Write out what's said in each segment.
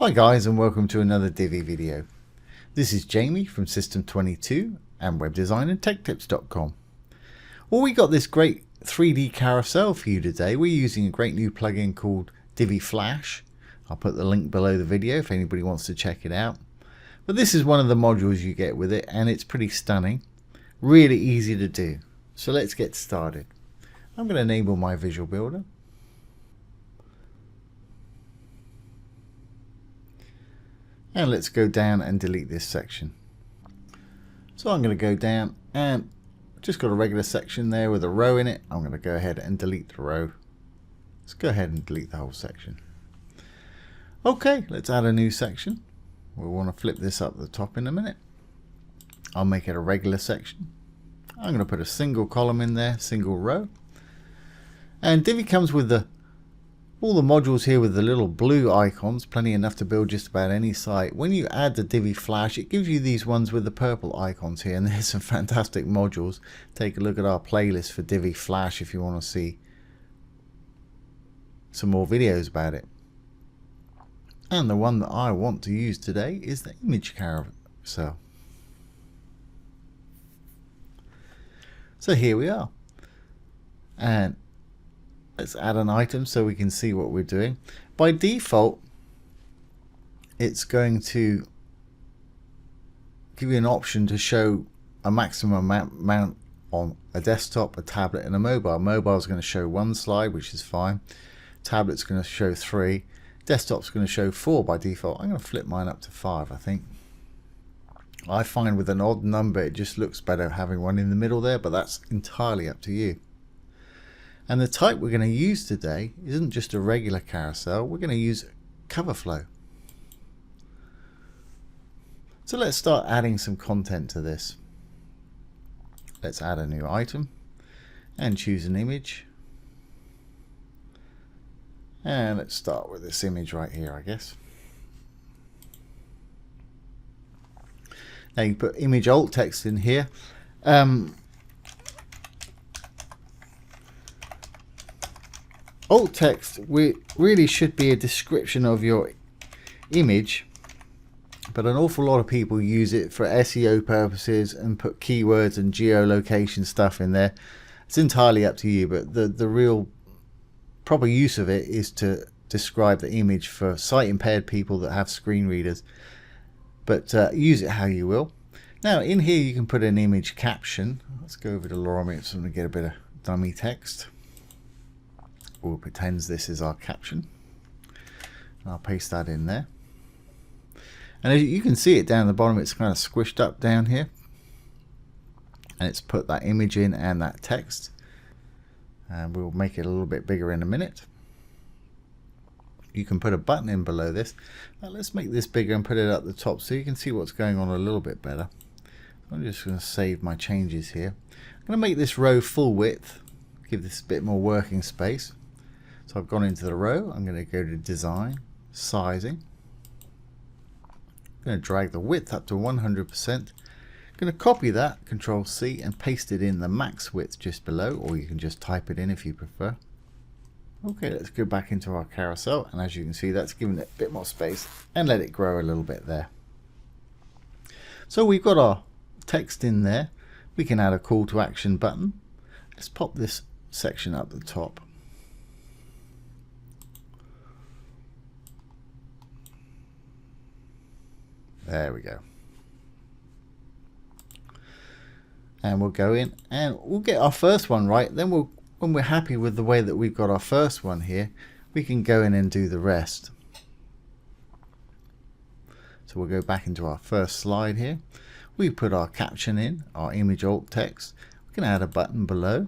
Hi guys, and welcome to another Divi video. This is Jamie from System22 and webdesignandtechtips.com. Well, we got this great 3D carousel for you today. We're using a great new plugin called DiviFlash. I'll put the link below the video if anybody wants to check it out. But this is one of the modules you get with it, and it's pretty stunning. Really easy to do. So let's get started. I'm going to enable my visual builder. And let's go down and delete this section. So I'm going to go down and just got a regular section there with a row in it. I'm going to go ahead and delete the row. Let's go ahead and delete the whole section. Okay, let's add a new section. We'll want to flip this up the top in a minute. I'll make it a regular section. I'm going to put a single column in there, single row. And Divi comes with all the modules here with the little blue icons, plenty enough to build just about any site. When you add the DiviFlash, it gives you these ones with the purple icons here, and there's some fantastic modules. Take a look at our playlist for DiviFlash if you want to see some more videos about it. And the one that I want to use today is the Image Carousel. So here we are. And let's add an item so we can see what we're doing. By default, it's going to give you an option to show a maximum amount on a desktop, a tablet, and a mobile. Mobile is going to show one slide, which is fine. Tablet's going to show 3. Desktop's going to show 4 by default. I'm going to flip mine up to 5, I think. I find with an odd number, it just looks better having one in the middle there, but that's entirely up to you. And the type we're going to use today isn't just a regular carousel, we're going to use cover flow. So let's start adding some content to this. Let's add a new item and choose an image. And let's start with this image right here, I guess. Now you put image alt text in here. Alt text really should be a description of your image, but an awful lot of people use it for SEO purposes and put keywords and geolocation stuff in there. It's entirely up to you, but the real proper use of it is to describe the image for sight impaired people that have screen readers, but use it how you will. Now in here you can put an image caption. Let's go over to Lorem Ipsum and get a bit of dummy text. We'll pretend this is our caption. I'll paste that in there. And as you can see it down the bottom, it's kind of squished up down here. And it's put that image in and that text. And we'll make it a little bit bigger in a minute. You can put a button in below this. Now let's make this bigger and put it at the top so you can see what's going on a little bit better. I'm just going to save my changes here. I'm going to make this row full width. Give this a bit more working space. So I've gone into the row. I'm going to go to design, sizing. I'm going to drag the width up to 100%. I'm going to copy that, Control C, and paste it in the max width just below, or you can just type it in if you prefer. Okay, let's go back into our carousel, and as you can see, that's given it a bit more space and let it grow a little bit there. So we've got our text in there. We can add a call to action button. Let's pop this section up the top. There we go. And we'll go in and we'll get our first one right. Then when we're happy with the way that we've got our first one here, we can go in and do the rest. So we'll go back into our first slide here. We put our caption in, our image alt text. We can add a button below.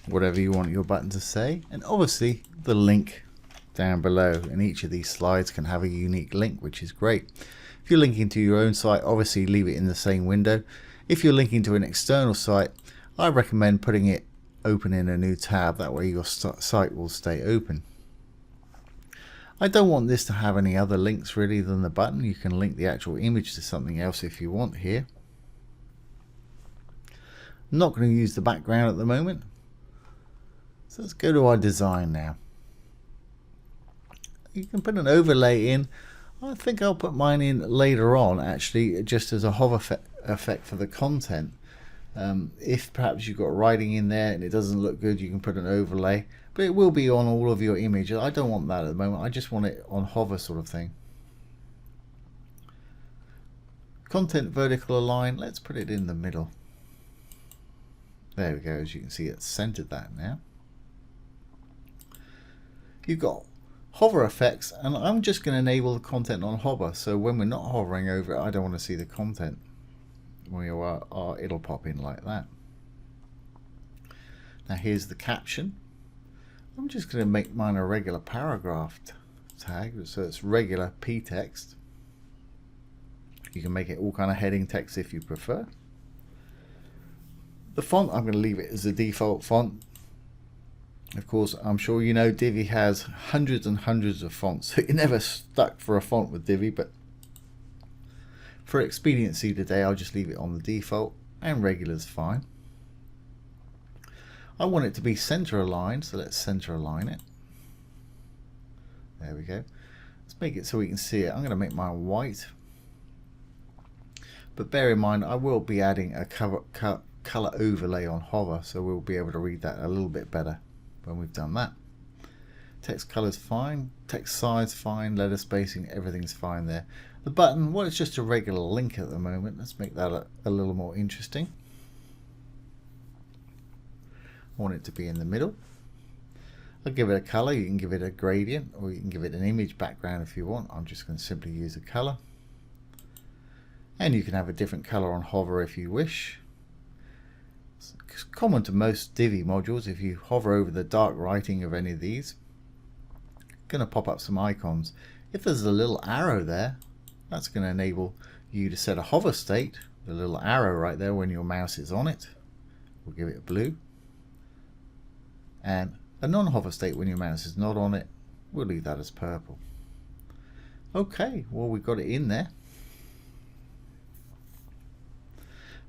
Whatever you want your button to say. And obviously the link down below, and each of these slides can have a unique link, which is great. If you're linking to your own site, obviously leave it in the same window. If you're linking to an external site, I recommend putting it open in a new tab. That way your site will stay open. I don't want this to have any other links really than the button. You can link the actual image to something else if you want here. I'm not going to use the background at the moment. So let's go to our design now. You can put an overlay in. I think I'll put mine in later on, actually, just as a hover effect for the content. If perhaps you've got writing in there and it doesn't look good, you can put an overlay, but it will be on all of your images. I don't want that at the moment. I just want it on hover sort of thing. Content vertical align, let's put it in the middle. There we go. As you can see, it's centered that now. You've got hover effects, and I'm just going to enable the content on hover, so when we're not hovering over it, I don't want to see the content. When you are, it'll pop in like that. Now here's the caption. I'm just going to make mine a regular paragraph tag, so it's regular p text. You can make it all kind of heading text if you prefer. The font, I'm going to leave it as the default font. Of course, I'm sure you know Divi has hundreds and hundreds of fonts, so you're never stuck for a font with Divi, but for expediency today, I'll just leave it on the default, and regular is fine. I want it to be center aligned, so let's center align it. There we go. Let's make it so we can see it. I'm going to make mine white, but bear in mind I will be adding a color overlay on hover, so we'll be able to read that a little bit better when we've done that. Text color's fine, text size fine, letter spacing, everything's fine there. The button, well, it's just a regular link at the moment. Let's make that a little more interesting. I want it to be in the middle. I'll give it a color. You can give it a gradient, or you can give it an image background if you want. I'm just going to simply use a color. And you can have a different color on hover if you wish. It's common to most Divi modules. If you hover over the dark writing of any of these, going to pop up some icons. If there's a little arrow there, that's going to enable you to set a hover state. The little arrow right there when your mouse is on it, we'll give it blue. And a non-hover state when your mouse is not on it, we'll leave that as purple. Okay, well, we've got it in there.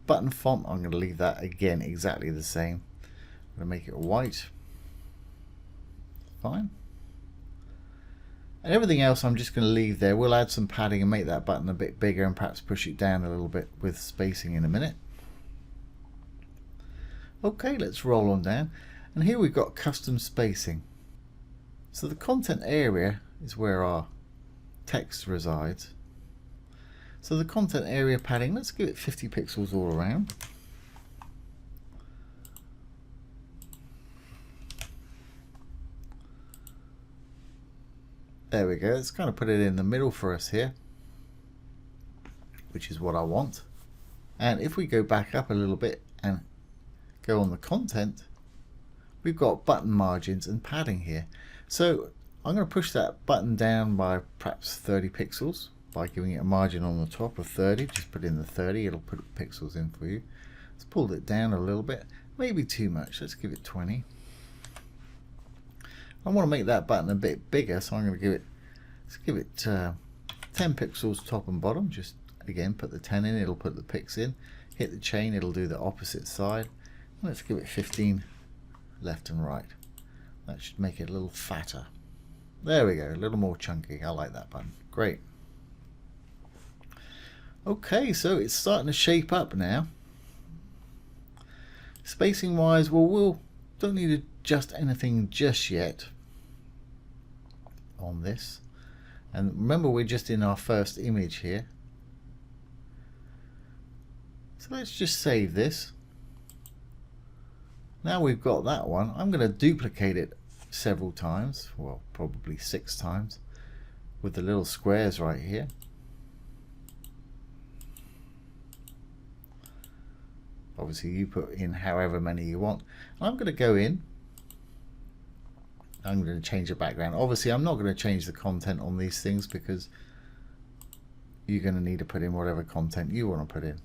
Button font, I'm going to leave that again exactly the same. I'm going to make it white. Fine. And everything else I'm just going to leave there. We'll add some padding and make that button a bit bigger and perhaps push it down a little bit with spacing in a minute. Okay, let's roll on down. And here we've got custom spacing. So the content area is where our text resides. So the content area padding, let's give it 50 pixels all around. There we go. Let's kind of put it in the middle for us here, which is what I want. And if we go back up a little bit and go on the content, we've got button margins and padding here. So I'm going to push that button down by perhaps 30 pixels. By giving it a margin on the top of 30, just put in the 30, it'll put pixels in for you. Let's pull it down a little bit, maybe too much, let's give it 20. I want to make that button a bit bigger, so I'm going to give it 10 pixels top and bottom. Just again put the 10 in, it'll put the pix in, hit the chain, it'll do the opposite side. Let's give it 15 left and right. That should make it a little fatter. There we go, a little more chunky. I like that button, great. Okay, so it's starting to shape up now. Spacing wise, well, we don't need to adjust anything just yet on this. And remember, we're just in our first image here. So let's just save this. Now we've got that one. I'm going to duplicate it several times, well, probably 6 times, with the little squares right here. Obviously you put in however many you want. I'm going to go in. I'm going to change the background. Obviously I'm not going to change the content on these things because you're going to need to put in whatever content you want to put in.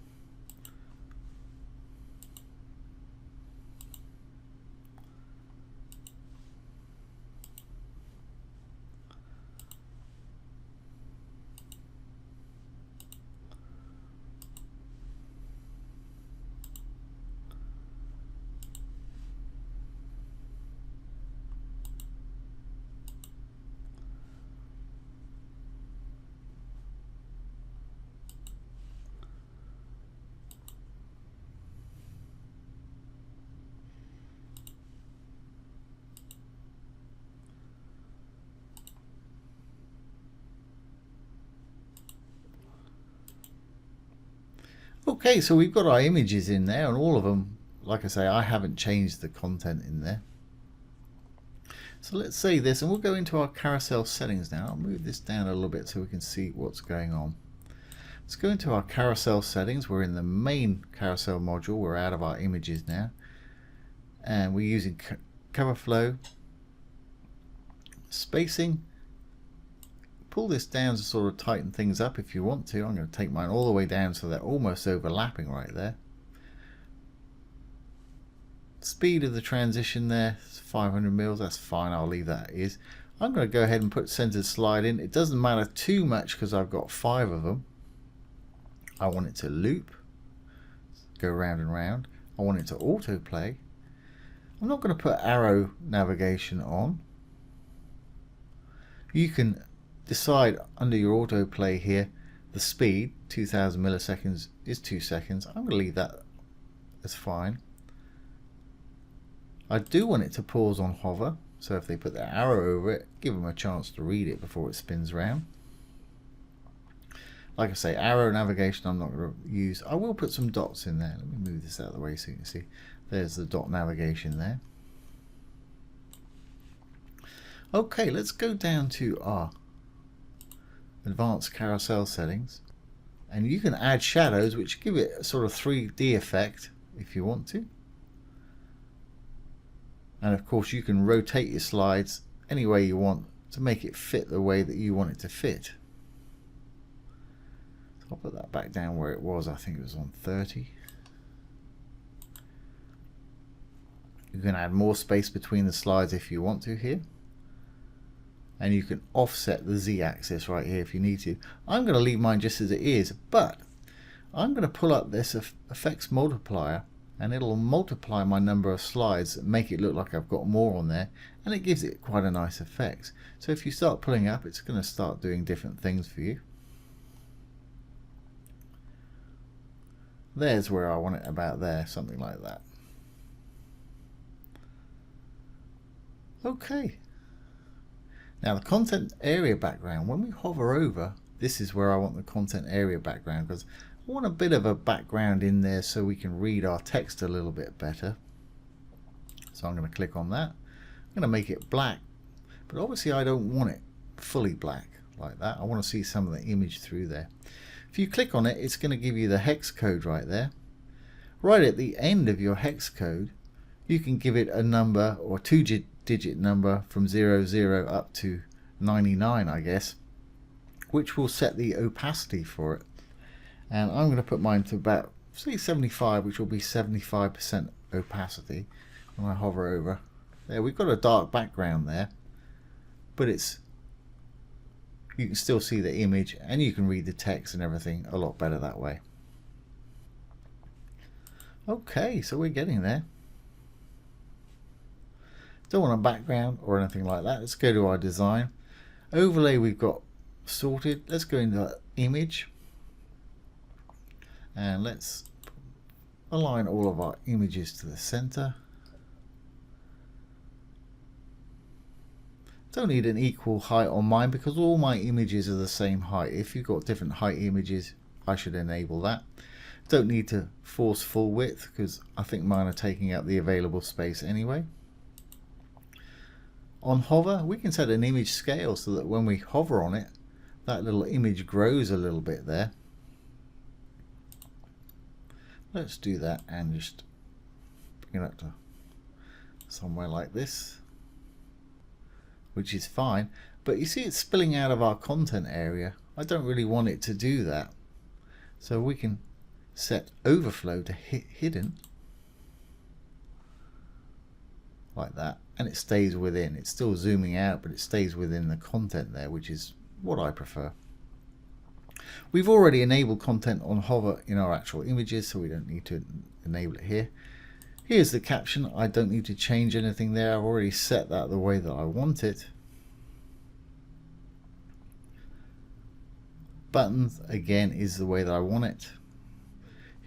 Okay, so we've got our images in there, and all of them, like I say, I haven't changed the content in there. So let's save this, and we'll go into our carousel settings now. I'll move this down a little bit so we can see what's going on. Let's go into our carousel settings. We're in the main carousel module. We're out of our images now, and we're using cover flow, spacing. Pull this down to sort of tighten things up if you want to. I'm going to take mine all the way down so they're almost overlapping right there. Speed of the transition there is 500 mils. That's fine. I'll leave that as is. I'm going to go ahead and put centered slide in. It doesn't matter too much because I've got 5 of them. I want it to loop, go round and round. I want it to autoplay. I'm not going to put arrow navigation on. You can decide under your autoplay here the speed. 2000 milliseconds is 2 seconds. I'm going to leave that as fine. I do want it to pause on hover, so if they put the arrow over it, give them a chance to read it before it spins round. Like I say, arrow navigation I'm not going to use. I will put some dots in there. Let me move this out of the way so you can see. There's the dot navigation there. Okay, let's go down to our advanced carousel settings, and you can add shadows which give it a sort of 3D effect if you want to. And of course you can rotate your slides any way you want to make it fit the way that you want it to fit. So I'll put that back down where it was. I think it was on 30. You can add more space between the slides if you want to here. And you can offset the Z-axis right here if you need to. I'm going to leave mine just as it is, but I'm going to pull up this effects multiplier, and it'll multiply my number of slides and make it look like I've got more on there, and it gives it quite a nice effect. So if you start pulling up, it's going to start doing different things for you. There's where I want it about there, something like that. Okay. Now the content area background, when we hover over, this is where I want the content area background, because I want a bit of a background in there so we can read our text a little bit better. So I'm going to click on that. I'm going to make it black, but obviously I don't want it fully black like that. I want to see some of the image through there. If you click on it, it's going to give you the hex code right there. Right at the end of your hex code, you can give it a number or 2-digit number from 00 up to 99, I guess, which will set the opacity for it. And I'm going to put mine to about, say, 75, which will be 75% opacity when I hover over. There, we've got a dark background there, but you can still see the image and you can read the text and everything a lot better that way. Okay, so we're getting there. Don't want a background or anything like that. Let's go to our design. Overlay we've got sorted. Let's go into image. And let's align all of our images to the center. Don't need an equal height on mine because all my images are the same height. If you've got different height images, I should enable that. Don't need to force full width because I think mine are taking up the available space anyway. On hover, we can set an image scale so that when we hover on it, that little image grows a little bit there. Let's do that and just bring it up to somewhere like this, which is fine. But you see it's spilling out of our content area. I don't really want it to do that. So we can set overflow to hidden like that, and it stays within. It's still zooming out, but it stays within the content there, which is what I prefer. We've already enabled content on hover in our actual images, so we don't need to enable it here. Here's the caption. I don't need to change anything there. I've already set that the way that I want it. Buttons, again, is the way that I want it.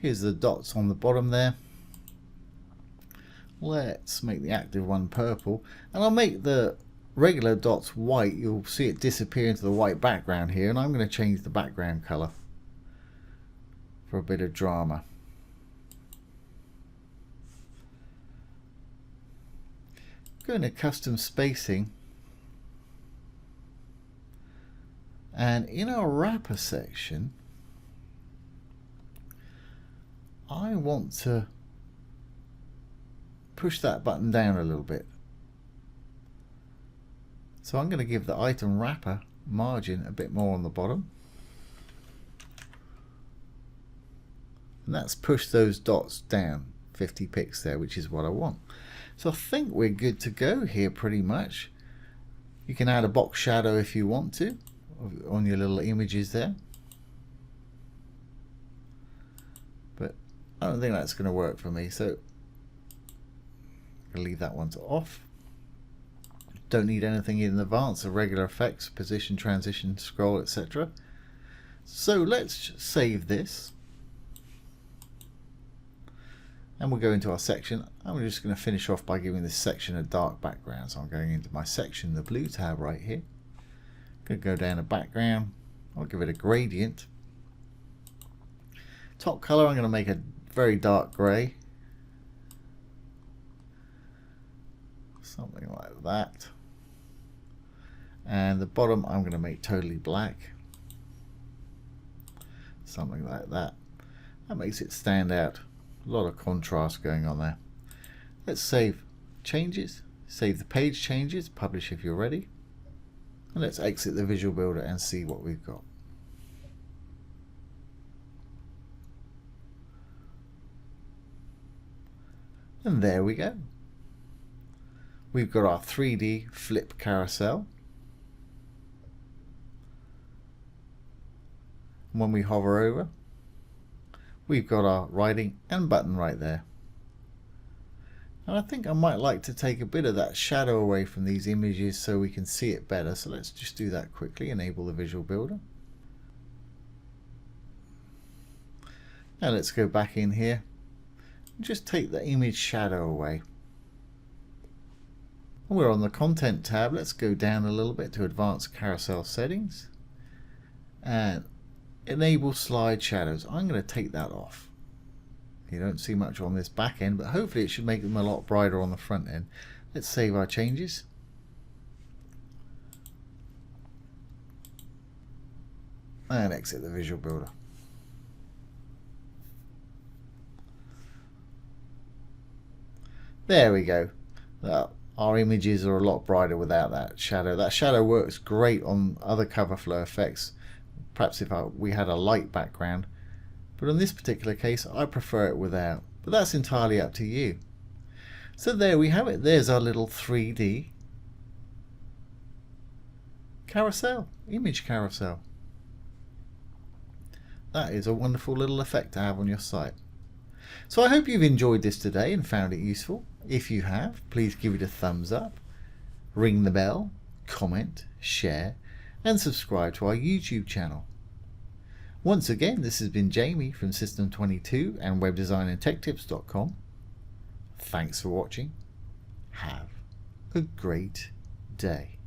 Here's the dots on the bottom there. Let's make the active one purple, and I'll make the regular dots white. You'll see it disappear into the white background here, and I'm going to change the background color for a bit of drama. Go into custom spacing, and in our wrapper section I want to push that button down a little bit. So I'm going to give the item wrapper margin a bit more on the bottom, and that's pushed those dots down 50 pixels there, which is what I want. So I think we're good to go here pretty much. You can add a box shadow if you want to on your little images there, but I don't think that's going to work for me, so I'm going to leave that one to off. Don't need anything in advance of regular effects, position, transition, scroll, etc. So let's save this, and we'll go into our section. I'm just going to finish off by giving this section a dark background. So I'm going into my section, the blue tab right here. Going to go down to background. I'll give it a gradient. Top color, I'm going to make a very dark grey, something like that. And the bottom I'm going to make totally black, something like that. That makes it stand out. A lot of contrast going on there. Let's save changes, save the page changes, publish if you're ready, and let's exit the Visual Builder and see what we've got. And there we go. We've got our 3D flip carousel. When we hover over, we've got our writing and button right there. And I think I might like to take a bit of that shadow away from these images so we can see it better. So let's just do that quickly. Enable the Visual Builder. Now let's go back in here and just take the image shadow away. We're on the Content tab. Let's go down a little bit to Advanced Carousel Settings and Enable Slide Shadows. I'm going to take that off. You don't see much on this back end, but hopefully it should make them a lot brighter on the front end. Let's save our changes. And exit the Visual Builder. There we go. Our images are a lot brighter without that shadow. That shadow works great on other cover flow effects, perhaps if we had a light background, but in this particular case I prefer it without, but that's entirely up to you. So there we have it. There's our little 3D carousel, image carousel. That is a wonderful little effect to have on your site. So I hope you've enjoyed this today and found it useful. If you have, please give it a thumbs up, ring the bell, comment, share, and subscribe to our YouTube channel. Once again, this has been Jamie from System22 and webdesignandtechtips.com. Thanks for watching. Have a great day.